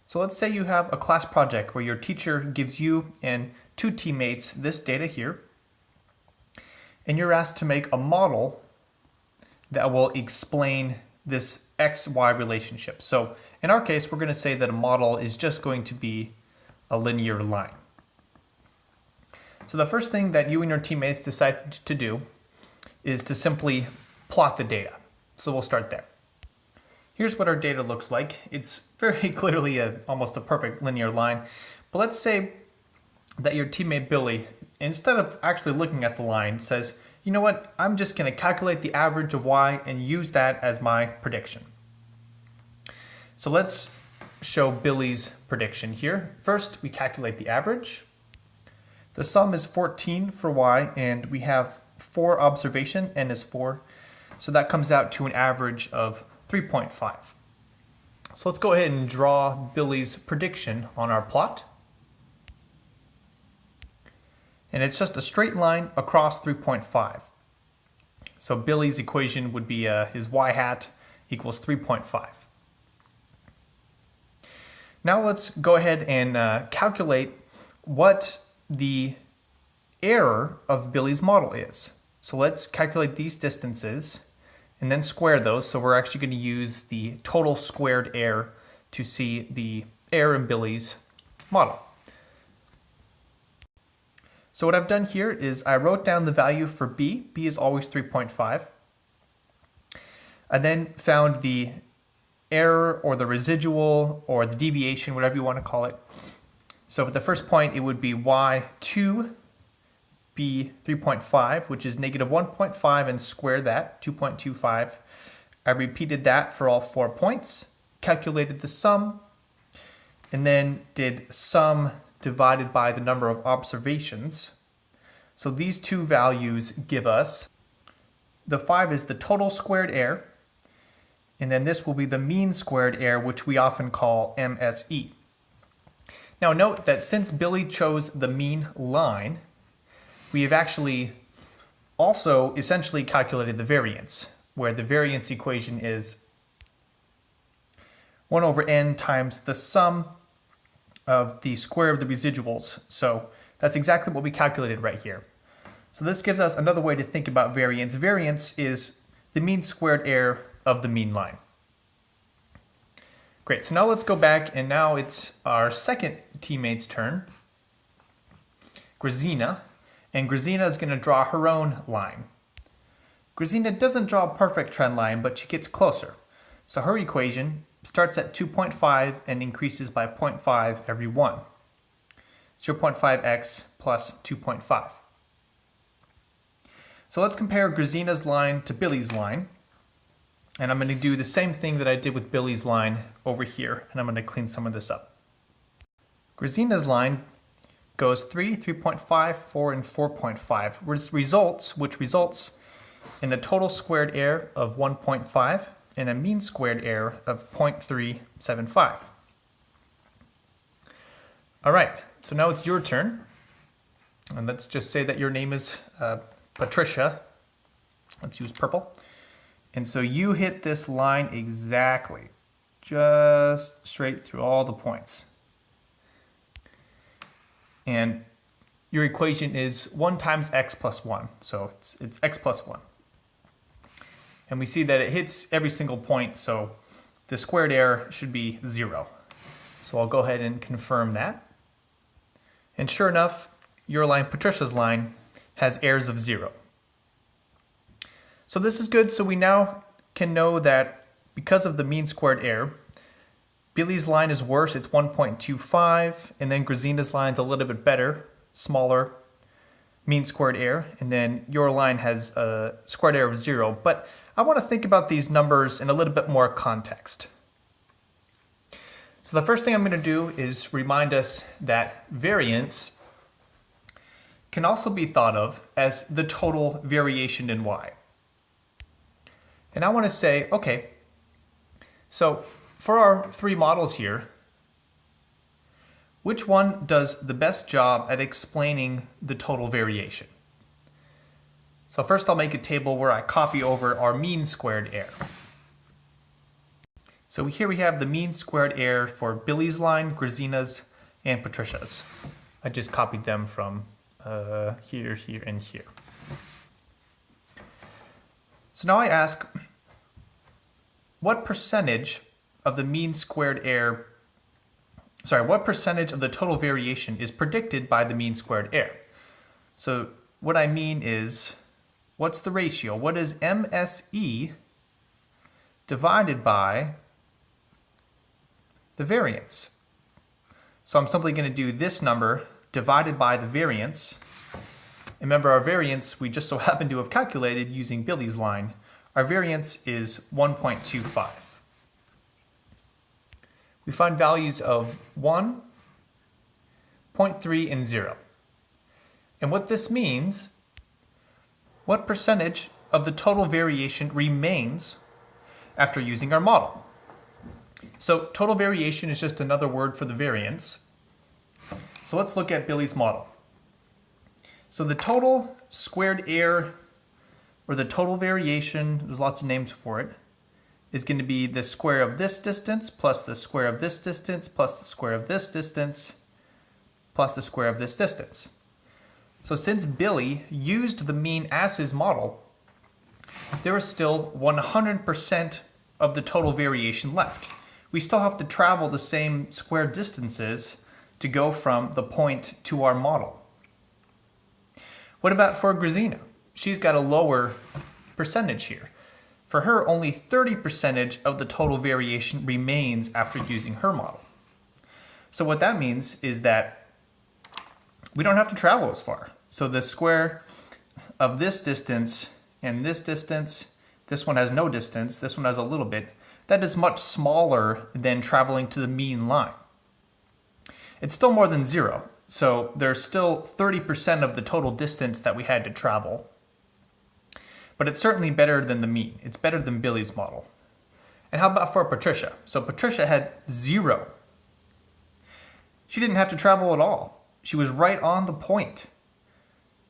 So let's say you have a class project where your teacher gives you and two teammates this data here, and you're asked to make a model that will explain this XY relationship. So in our case, we're going to say that a model is just going to be a linear line. So the first thing that you and your teammates decide to do is to simply plot the data. So we'll start there. Here's what our data looks like. It's very clearly almost a perfect linear line. But let's say that your teammate Billy, instead of actually looking at the line, says, you know what, I'm just going to calculate the average of y and use that as my prediction. So let's show Billy's prediction here. First, we calculate the average. The sum is 14 for y, and we have 4 observation, n is 4. So that comes out to an average of 3.5. So let's go ahead and draw Billy's prediction on our plot. And it's just a straight line across 3.5. So Billy's equation would be his y hat equals 3.5. Now let's go ahead and calculate what the error of Billy's model is. So let's calculate these distances and then square those. So we're actually going to use the total squared error to see the error in Billy's model. So what I've done here is I wrote down the value for b. B is always 3.5. I then found the error or the residual or the deviation, whatever you want to call it. So at the first point, it would be y2 be 3.5, which is negative 1.5, and square that, 2.25. I repeated that for all 4 points, calculated the sum, and then did sum divided by the number of observations. So these two values give us, the 5 is the total squared error, and then this will be the mean squared error, which we often call MSE. Now note that since Billy chose the mean line, we have actually also essentially calculated the variance, where the variance equation is 1 over n times the sum of the square of the residuals. So that's exactly what we calculated right here. So this gives us another way to think about variance. Variance is the mean squared error of the mean line. Great, so now let's go back, and now it's our second teammate's turn, Grazina. And Grazina is going to draw her own line. Grazina doesn't draw a perfect trend line, but she gets closer. So her equation starts at 2.5 and increases by 0.5 every 1. 0.5x plus 2.5. So let's compare Grazina's line to Billy's line. And I'm going to do the same thing that I did with Billy's line over here, and I'm going to clean some of this up. Grazina's line goes 3, 3.5, 4, and 4.5, which results in a total squared error of 1.5 and a mean squared error of 0.375. All right, so now it's your turn. And let's just say that your name is Patricia. Let's use purple. And so you hit this line exactly, just straight through all the points. And your equation is 1 times x plus 1. So it's x plus 1. And we see that it hits every single point, so the squared error should be 0. So I'll go ahead and confirm that. And sure enough, your line, Patricia's line, has errors of 0. So this is good. So we now can know that because of the mean squared error, Billy's line is worse, it's 1.25, and then Grazina's line's a little bit better, smaller, mean squared error, and then your line has a squared error of 0. But I want to think about these numbers in a little bit more context. So the first thing I'm going to do is remind us that variance can also be thought of as the total variation in y. And I want to say, okay, so for our 3 models here, which one does the best job at explaining the total variation? So first I'll make a table where I copy over our mean squared error. So here we have the mean squared error for Billy's line, Grazina's, and Patricia's. I just copied them from here, here, and here. So now I ask, what percentage of the mean squared error, what percentage of the total variation is predicted by the mean squared error? So what I mean is, what's the ratio? What is MSE divided by the variance? So I'm simply going to do this number divided by the variance. Remember, our variance we just so happen to have calculated using Billy's line. Our variance is 1.25. We find values of 1, 0.3, and 0. And what this means, what percentage of the total variation remains after using our model? So total variation is just another word for the variance. So let's look at Billy's model. So the total squared error, or the total variation, there's lots of names for it, is going to be the square of this distance plus the square of this distance plus the square of this distance plus the square of this distance. So since Billy used the mean as his model, there is still 100% of the total variation left. We still have to travel the same square distances to go from the point to our model. What about for Grazina? She's got a lower percentage here. For her, only 30% of the total variation remains after using her model. So what that means is that we don't have to travel as far. So the square of this distance and this one has no distance, this one has a little bit, that is much smaller than traveling to the mean line. It's still more than 0. So there's still 30% of the total distance that we had to travel. But it's certainly better than the mean. It's better than Billy's model. And how about for Patricia? So Patricia had 0. She didn't have to travel at all. She was right on the point.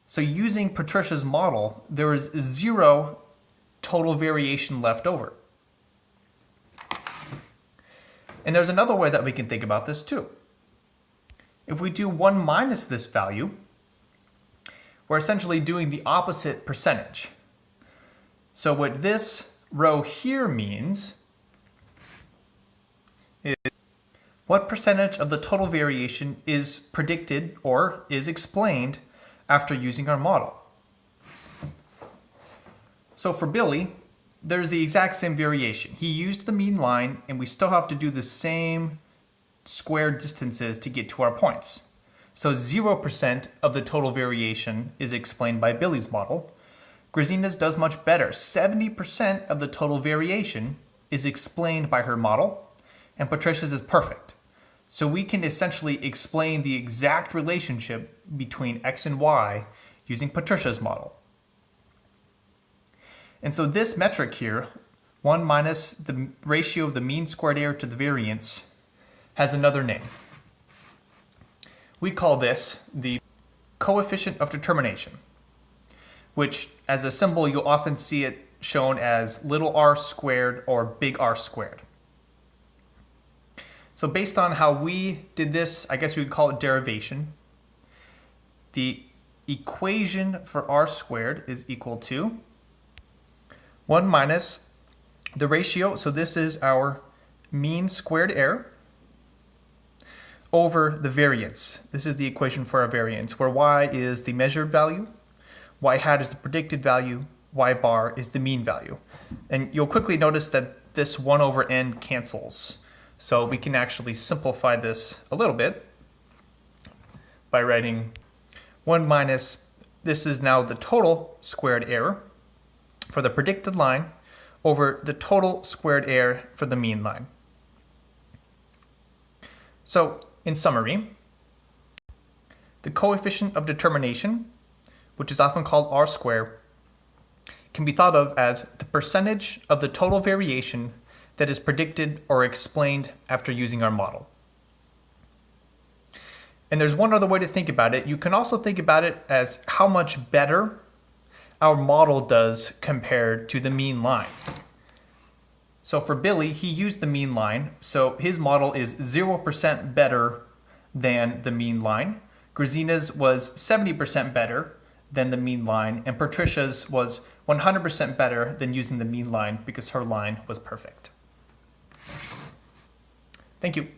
So using Patricia's model, there was 0 total variation left over. And there's another way that we can think about this too. If we do 1 minus this value, we're essentially doing the opposite percentage. So what this row here means is what percentage of the total variation is predicted or is explained after using our model. So for Billy, there's the exact same variation. He used the mean line, and we still have to do the same square distances to get to our points. So 0% of the total variation is explained by Billy's model. Grazina's does much better. 70% of the total variation is explained by her model, and Patricia's is perfect. So we can essentially explain the exact relationship between x and y using Patricia's model. And so this metric here, 1 minus the ratio of the mean squared error to the variance, has another name. We call this the coefficient of determination, which as a symbol you'll often see it shown as little r squared or big R squared. So based on how we did this, I guess we would call it derivation. The equation for r squared is equal to 1 minus the ratio, so this is our mean squared error, over the variance. This is the equation for our variance, where y is the measured value, y hat is the predicted value, y bar is the mean value. And you'll quickly notice that this 1 over n cancels. So we can actually simplify this a little bit by writing 1 minus, this is now the total squared error for the predicted line over the total squared error for the mean line. So in summary, the coefficient of determination, which is often called r squared, can be thought of as the percentage of the total variation that is predicted or explained after using our model. And there's one other way to think about it. You can also think about it as how much better our model does compared to the mean line. So for Billy, he used the mean line. So his model is 0% better than the mean line. Grazina's was 70% better than the mean line. And Patricia's was 100% better than using the mean line because her line was perfect. Thank you.